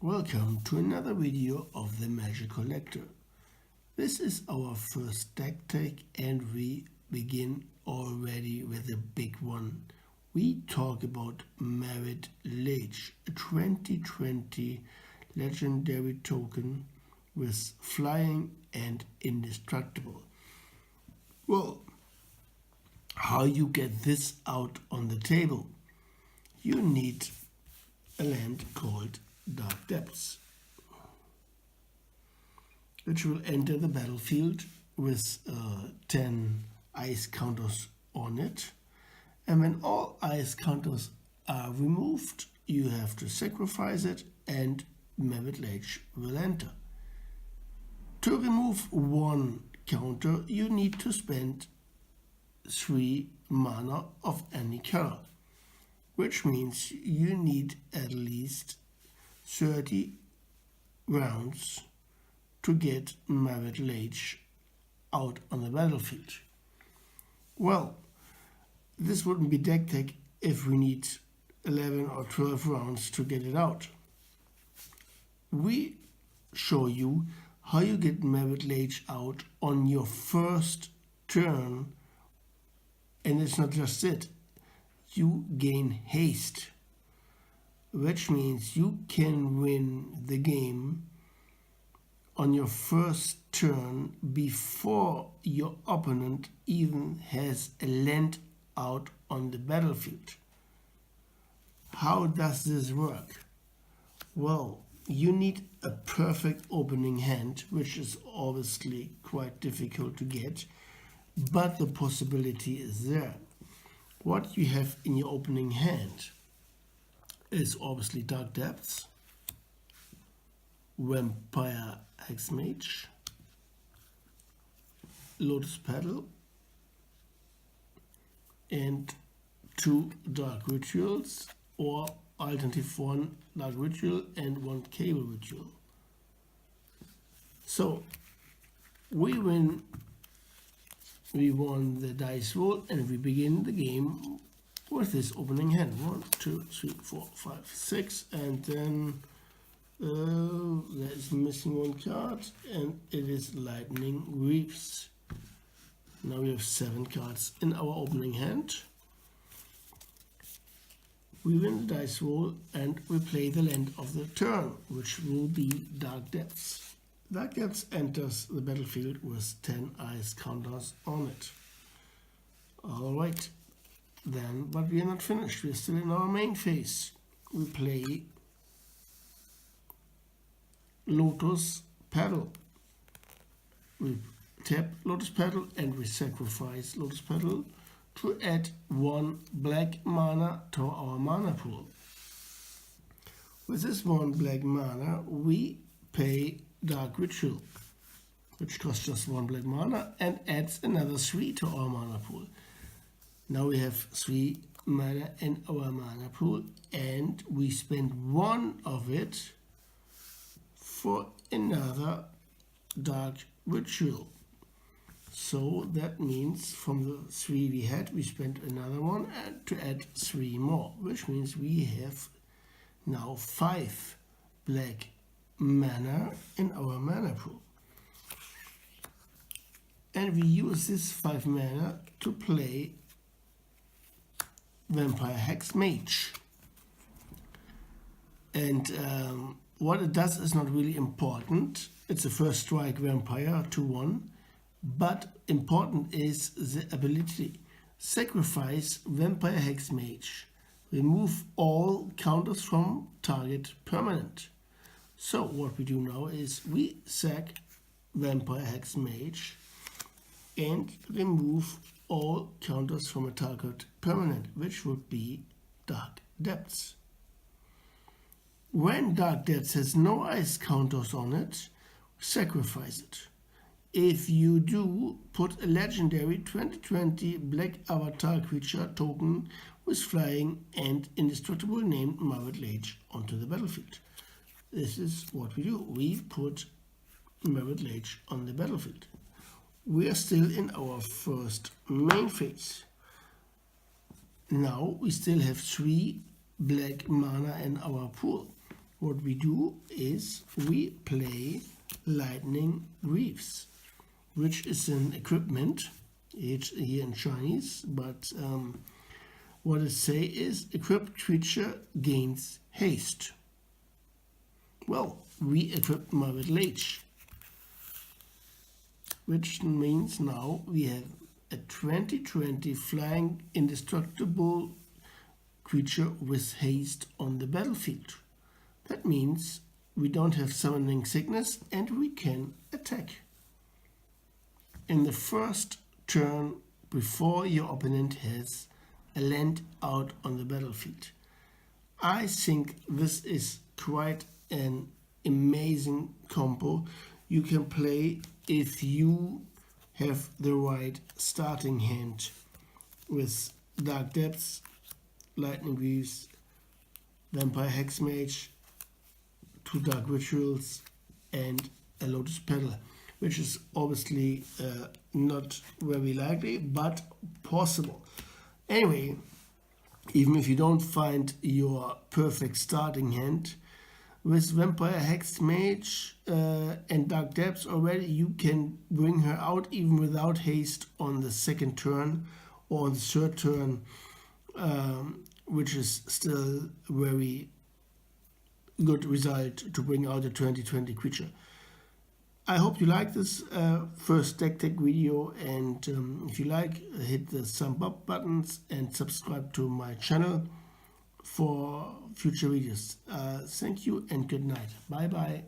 Welcome to another video of the Magic Collector. This is our first deck take and we begin already with a big one. We talk about Marit Lage, a 2020 legendary token with flying and indestructible. Well, how you get this out on the table? You need a land called Dark Depths, which will enter the battlefield with 10 ice counters on it. And when all ice counters are removed, you have to sacrifice it and Marit Lage will enter. To remove one counter, you need to spend 3 mana of any color, which means you need at least 30 rounds to get Marit Lage out on the battlefield. Well, this wouldn't be deck tech if we need 11 or 12 rounds to get it out. We show you how you get Marit Lage out on your first turn, and it's not just it. You gain haste, which means you can win the game on your first turn before your opponent even has a land out on the battlefield. How does this work? Well, you need a perfect opening hand, which is obviously quite difficult to get, but the possibility is there. What you have in your opening hand is obviously Dark Depths, Vampire Hexmage, Lotus Petal, and 2 Dark Rituals, or alternative 1 Dark Ritual and 1 Cable Ritual. So we won the dice roll and we begin the game with this opening hand. 1, 2, 3, 4, 5, 6, and then there's missing 1 card, and it is Lightning Reefs. Now we have 7 cards in our opening hand. We win the dice roll and we play the land of the turn, which will be Dark Depths. Dark Depths enters the battlefield with 10 ice counters on it. Alright, then, but we are not finished. We are still in our main phase. We play Lotus Petal. We tap Lotus Petal and we sacrifice Lotus Petal to add 1 black mana to our mana pool. With this 1 black mana, we pay Dark Ritual, which costs just 1 black mana and adds another 3 to our mana pool. Now we have 3 mana in our mana pool and we spend 1 of it for another Dark Ritual. So that means from the 3 we had, we spent another 1 to add 3 more, which means we have now 5 black mana in our mana pool. And we use this 5 mana to play Vampire Hexmage. And what it does is not really important. It's a first strike vampire, 2/1. But important is the ability. Sacrifice Vampire Hexmage. Remove all counters from target permanent. So what we do now is we sack Vampire Hexmage and remove all counters from a target permanent, which would be Dark Depths. When Dark Depths has no ice counters on it, sacrifice it. If you do, put a legendary 2020 black avatar creature token with flying and indestructible named Marit Lage onto the battlefield. This is what we do. We put Marit Lage on the battlefield. We are still in our first main phase. Now we still have 3 black mana in our pool. what we do is we play Lightning Greaves, which is an equipment. It's here in Chinese, but what it say is equipped creature gains haste. Well, we equipped Marit Lage, which means now we have a 20/20 flying indestructible creature with haste on the battlefield. That means we don't have summoning sickness and we can attack. In the first turn, before your opponent has a land out on the battlefield. I think this is quite an amazing combo you can play if you have the right starting hand with Dark Depths, Lightning Greaves, Vampire Hexmage, 2 Dark Rituals, and a Lotus Petal, which is obviously not very likely, but possible. Anyway, even if you don't find your perfect starting hand, with Vampire Hexmage and Dark Depths already, you can bring her out even without haste on the second turn or on the third turn, which is still a very good result to bring out a 20/20 creature. I hope you like this first deck tech video, and if you like, hit the thumb up buttons and subscribe to my channel for future videos. Thank you and good night. Bye bye.